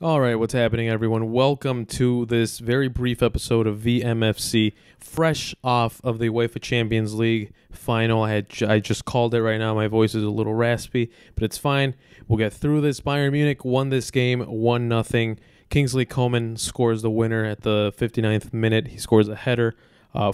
All right, what's happening, everyone? Welcome to this very brief episode of VMFC, fresh off of the UEFA Champions League final. I just called it right now. My voice is a little raspy, but it's fine. We'll get through this. Bayern Munich won this game 1-0. Kingsley Coman scores the winner at the 59th minute. He scores a header.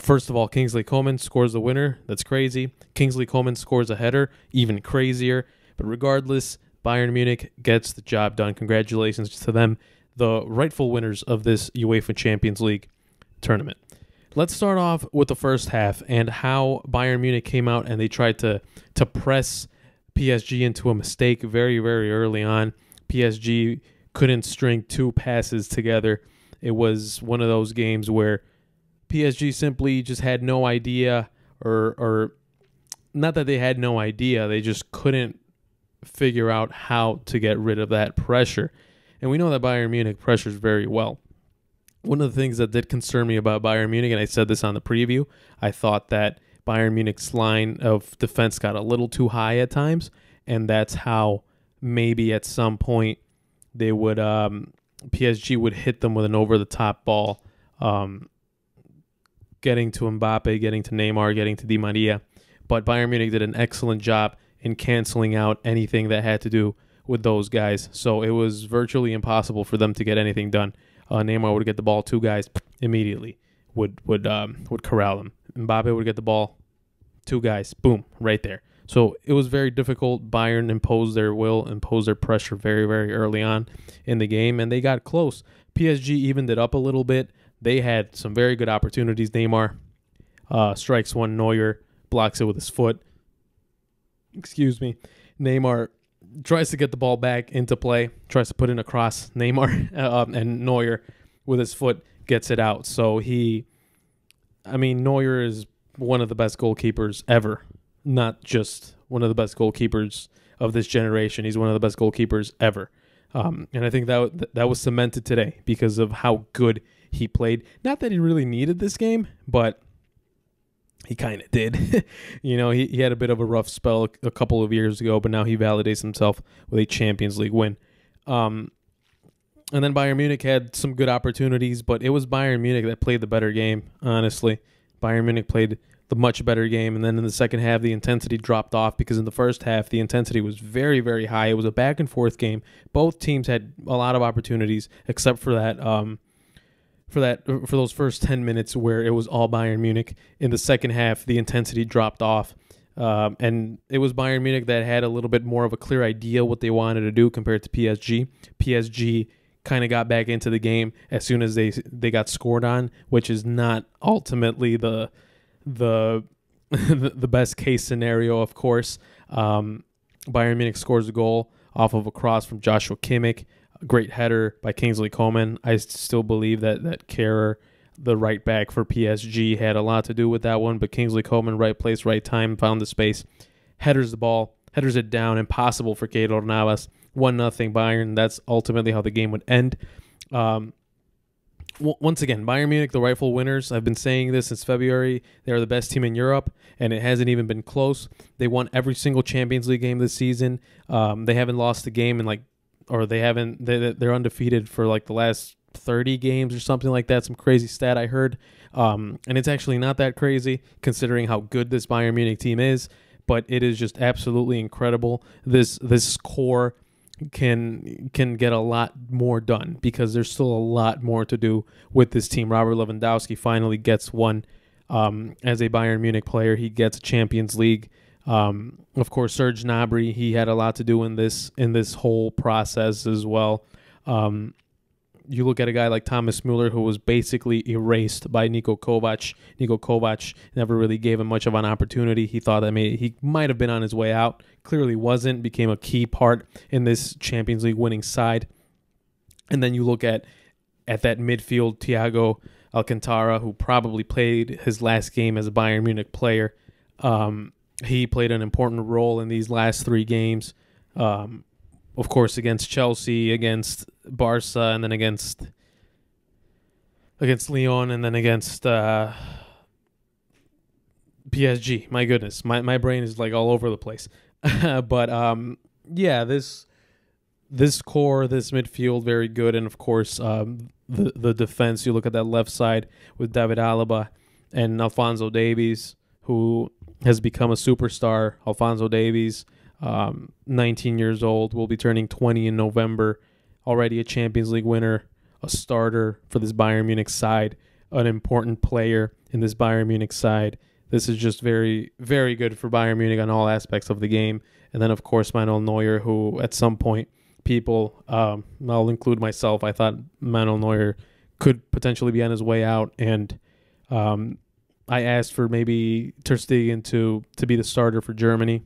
First of all, Kingsley Coman scores the winner. That's crazy. Kingsley Coman scores a header. Even crazier. But regardless, Bayern Munich gets the job done. Congratulations to them, the rightful winners of this UEFA Champions League tournament. Let's start off with the first half and how Bayern Munich came out and they tried to press PSG into a mistake very, very early on. PSG couldn't string two passes together. It was one of those games where PSG simply just had no idea, or not that they had no idea, they just couldn't figure out how to get rid of that pressure. And we know that Bayern Munich pressures very well. One of the things that did concern me about Bayern Munich, and I said this on the preview, I thought that Bayern Munich's line of defense got a little too high at times, and that's how maybe at some point they would PSG would hit them with an over-the-top ball, getting to Mbappe, getting to Neymar, getting to Di Maria. But Bayern Munich did an excellent job in canceling out anything that had to do with those guys. So it was virtually impossible for them to get anything done. Neymar would get the ball, two guys immediately would corral them. Mbappe would get the ball, two guys, boom, right there. So it was very difficult. Bayern imposed their will, imposed their pressure very, very early on in the game, and they got close. PSG evened it up a little bit. They had some very good opportunities. Neymar strikes one, Neuer blocks it with his foot. Neymar tries to get the ball back into play, tries to put in a cross. Neymar and Neuer with his foot gets it out. So Neuer is one of the best goalkeepers ever, not just one of the best goalkeepers of this generation. He's one of the best goalkeepers ever. And I think that was cemented today because of how good he played. Not that he really needed this game, but he kind of did. He had a bit of a rough spell a couple of years ago, but now he validates himself with a Champions League win. And then Bayern Munich had some good opportunities, but it was Bayern Munich that played the better game, honestly. Bayern Munich played the much better game, and then in the second half, the intensity dropped off because in the first half, the intensity was very, very high. It was a back-and-forth game. Both teams had a lot of opportunities, except for that for those first 10 minutes where it was all Bayern Munich. In the second half, the intensity dropped off, and it was Bayern Munich that had a little bit more of a clear idea what they wanted to do compared to PSG. PSG kind of got back into the game as soon as they got scored on, which is not ultimately the best case scenario, of course. Bayern Munich scores a goal off of a cross from Joshua Kimmich. Great header by Kingsley Coman. I still believe that Kehrer, the right back for PSG, had a lot to do with that one, but Kingsley Coman, right place, right time, found the space, headers the ball, headers it down, impossible for Keylor Navas. 1-0 Bayern. That's ultimately how the game would end. Once again, Bayern Munich, the rightful winners. I've been saying this since February. They are the best team in Europe, and it hasn't even been close. They won every single Champions League game this season. They haven't lost a game in they're undefeated for like the last 30 games or something like that. Some crazy stat I heard. And it's actually not that crazy considering how good this Bayern Munich team is, but it is just absolutely incredible. This core can get a lot more done because there's still a lot more to do with this team. Robert Lewandowski finally gets one as a Bayern Munich player. He gets a Champions League. Of course, Serge Gnabry, he had a lot to do in this whole process as well. You look at a guy like Thomas Muller, who was basically erased by Niko Kovac. Niko Kovac never really gave him much of an opportunity. He thought that he might have been on his way out. Clearly wasn't. Became a key part in this Champions League winning side. And then you look at that midfield, Thiago Alcantara, who probably played his last game as a Bayern Munich player. He played an important role in these last three games. Of course, against Chelsea, against Barca, and then against Lyon, and then against PSG. My goodness, my brain is like all over the place. But yeah, this this core, this midfield, very good. And, of course, the defense, you look at that left side with David Alaba and Alphonso Davies, who has become a superstar. Alphonso Davies, 19 years old, will be turning 20 in November, already a Champions League winner, a starter for this Bayern Munich side, an important player in this Bayern Munich side. This is just very, very good for Bayern Munich on all aspects of the game. And then, of course, Manuel Neuer, who at some point, people, I'll include myself, I thought Manuel Neuer could potentially be on his way out. And I asked for maybe Ter Stegen to be the starter for Germany.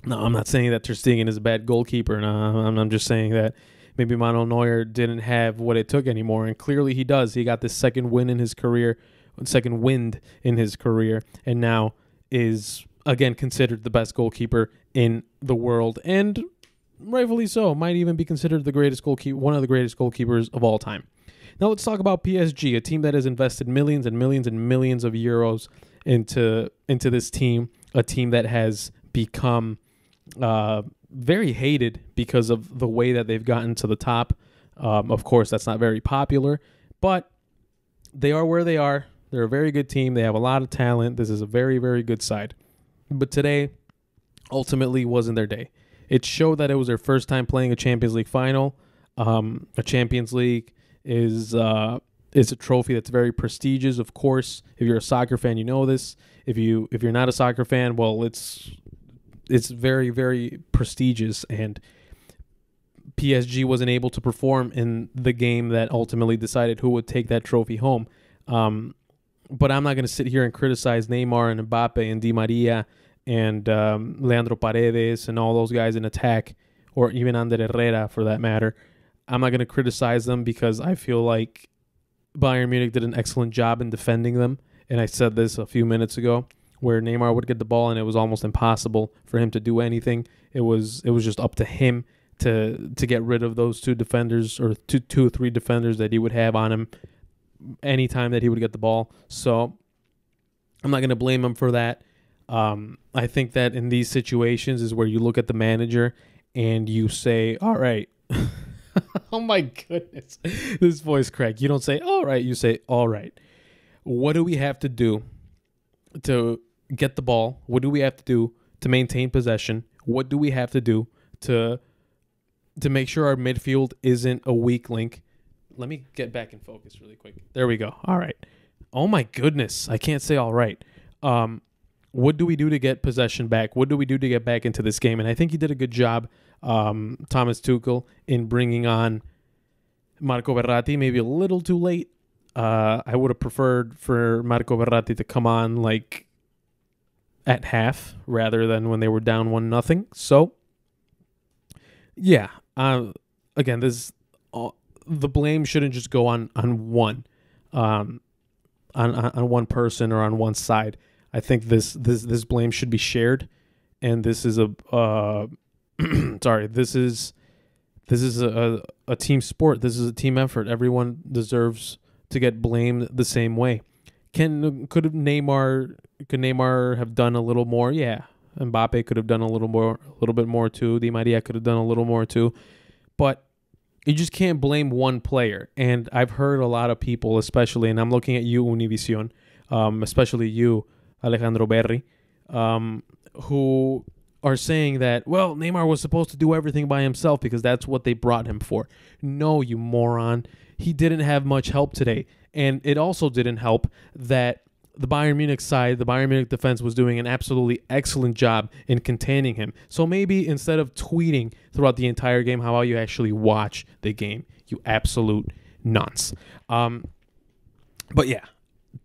No, I'm not saying that Ter Stegen is a bad goalkeeper. No, I'm just saying that maybe Manuel Neuer didn't have what it took anymore, and clearly he does. He got this second wind in his career, and now is, again, considered the best goalkeeper in the world, and rightfully so. Might even be considered the greatest goalkeeper, one of the greatest goalkeepers of all time. Now let's talk about PSG, a team that has invested millions and millions and millions of euros into this team, a team that has become very hated because of the way that they've gotten to the top. Of course, that's not very popular, but they are where they are. They're a very good team. They have a lot of talent. This is a very, very good side. But today, ultimately, wasn't their day. It showed that it was their first time playing a Champions League final. A Champions League is a trophy that's very prestigious. Of course, if you're a soccer fan, you know this. If you're not a soccer fan, well, it's very, very prestigious, and PSG wasn't able to perform in the game that ultimately decided who would take that trophy home. But I'm not going to sit here and criticize Neymar and Mbappe and Di Maria and Leandro Paredes and all those guys in attack, or even Ander Herrera for that matter. I'm not going to criticize them because I feel like Bayern Munich did an excellent job in defending them, and I said this a few minutes ago, where Neymar would get the ball and it was almost impossible for him to do anything. It was just up to him to get rid of those two defenders, or two or three defenders that he would have on him anytime that he would get the ball. So I'm not going to blame him for that. I think that in these situations is where you look at the manager and you say, all right. Oh my goodness. This voice crack. You don't say, all right. You say, all right. What do we have to do to get the ball? What do we have to do to maintain possession? What do we have to do to make sure our midfield isn't a weak link? Let me get back in focus really quick. There we go. All right. Oh my goodness. I can't say all right. What do we do to get possession back? What do we do to get back into this game? And I think he did a good job, Thomas Tuchel, in bringing on Marco Verratti, maybe a little too late. I would have preferred for Marco Verratti to come on like at half rather than when they were down 1-0. So, yeah. Again, the blame shouldn't just go on one person or on one side. I think this blame should be shared, and this is a this is a team sport. This is a team effort. Everyone deserves to get blamed the same way. Could Neymar have done a little more? Yeah. Mbappe could have done a little bit more too. Di Maria could have done a little more too. But you just can't blame one player. And I've heard a lot of people, especially, and I'm looking at you, Univision, especially you, Alejandro Berri, who are saying that, well, Neymar was supposed to do everything by himself because that's what they brought him for. No, you moron. He didn't have much help today. And it also didn't help that the Bayern Munich side, the Bayern Munich defense, was doing an absolutely excellent job in containing him. So maybe instead of tweeting throughout the entire game, how about you actually watch the game? You absolute nonce. But yeah,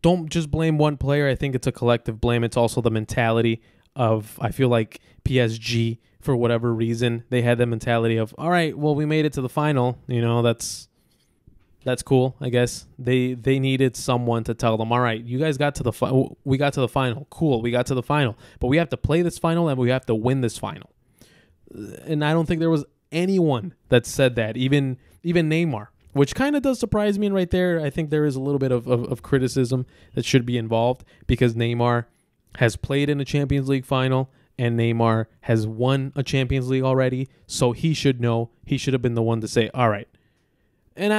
don't just blame one player. I think it's a collective blame. It's also the mentality of, I feel like PSG, for whatever reason, they had the mentality of, all right, well, we made it to the final. You know, that's cool, I guess. They needed someone to tell them, all right, you guys got to the final. We got to the final. Cool, we got to the final. But we have to play this final and we have to win this final. And I don't think there was anyone that said that, even Neymar, which kind of does surprise me. And right there, I think there is a little bit of criticism that should be involved because Neymar has played in a Champions League final and Neymar has won a Champions League already, so he should know. He should have been the one to say, all right. And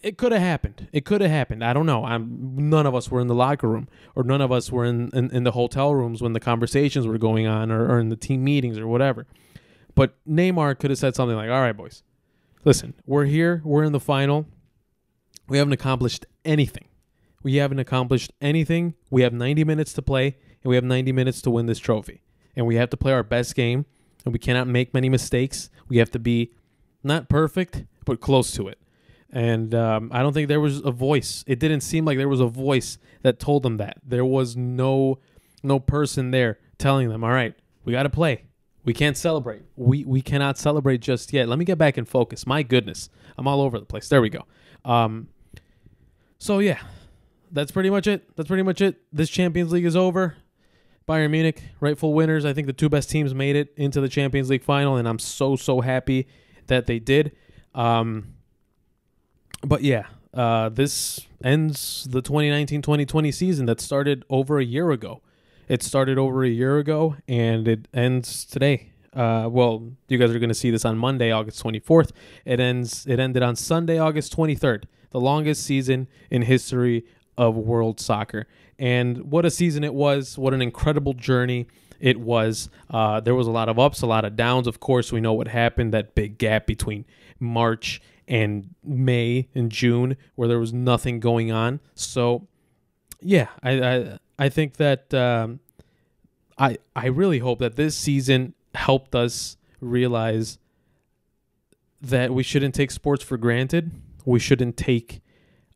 it could have happened. It could have happened. I don't know. None of us were in the locker room, or none of us were in the hotel rooms when the conversations were going on, or in the team meetings or whatever. But Neymar could have said something like, all right, boys, listen, we're here. We're in the final. We haven't accomplished anything. We have 90 minutes to play, and we have 90 minutes to win this trophy. And we have to play our best game, and we cannot make many mistakes. We have to be not perfect, but close to it. And I don't think there was a voice. It didn't seem like there was a voice that told them that. There was no person there telling them, all right, we got to play. We can't celebrate. We cannot celebrate just yet. Let me get back in focus. My goodness. I'm all over the place. There we go. So, yeah, that's pretty much it. This Champions League is over. Bayern Munich, rightful winners. I think the two best teams made it into the Champions League final, and I'm so happy that they did. But yeah, this ends the 2019-2020 season that started over a year ago. It started over a year ago, and it ends today. Well, you guys are going to see this on Monday, August 24th. It ended on Sunday, August 23rd, the longest season in history of world soccer. And what a season it was. What an incredible journey it was. There was a lot of ups, a lot of downs. Of course, we know what happened, that big gap between March and May and June where there was nothing going on. So, yeah, I think that I really hope that this season helped us realize that we shouldn't take sports for granted. We shouldn't take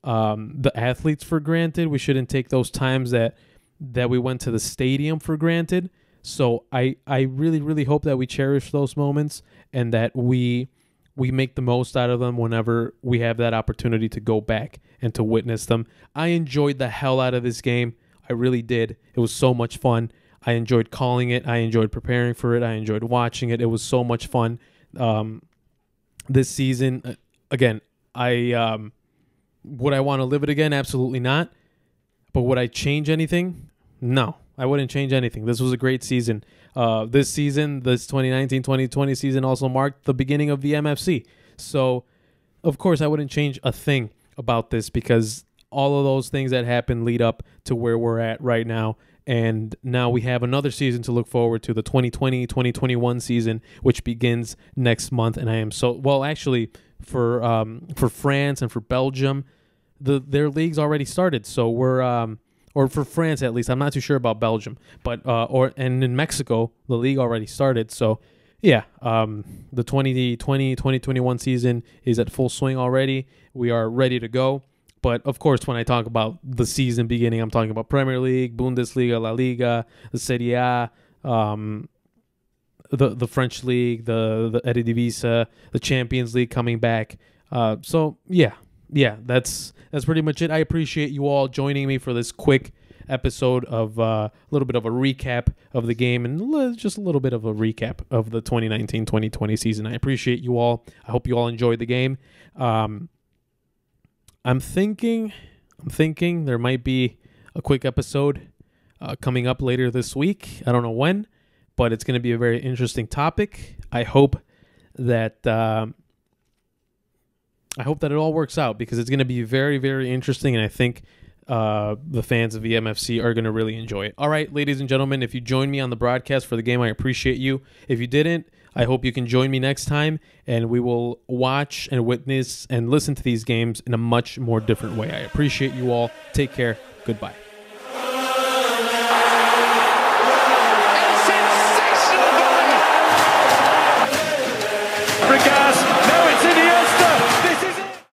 the athletes for granted. We shouldn't take those times that we went to the stadium for granted. So I really hope that we cherish those moments and that we make the most out of them whenever we have that opportunity to go back and to witness them. I enjoyed the hell out of this game. I really did. It was so much fun. I enjoyed calling it. I enjoyed preparing for it. I enjoyed watching it. It was so much fun. This season, again, would I want to live it again? Absolutely not. But would I change anything? No, I wouldn't change anything. This was a great season. This 2019-2020 season also marked the beginning of VMFC. So, of course, I wouldn't change a thing about this because all of those things that happened lead up to where we're at right now. And now we have another season to look forward to, the 2020-2021 season, which begins next month. And I am actually, for France and for Belgium, their leagues already started. So we're or for France at least. I'm not too sure about Belgium, but and in Mexico, the league already started. So yeah, the 2020-2021 season is at full swing already. We are ready to go. But of course, when I talk about the season beginning, I'm talking about Premier League, Bundesliga, La Liga, the Serie A, the French League, the Eredivisie, the Champions League coming back. So yeah, that's pretty much it. I appreciate you all joining me for this quick episode of a little bit of a recap of the game and just a little bit of a recap of the 2019-2020 season. I appreciate you all. I hope you all enjoyed the game. I'm thinking there might be a quick episode coming up later this week. I don't know when, but it's going to be a very interesting topic. I hope that it all works out because it's going to be very, very interesting, and I think the fans of VMFC are going to really enjoy it. All right, ladies and gentlemen, if you joined me on the broadcast for the game, I appreciate you. If you didn't, I hope you can join me next time, and we will watch and witness and listen to these games in a much more different way. I appreciate you all. Take care. Goodbye.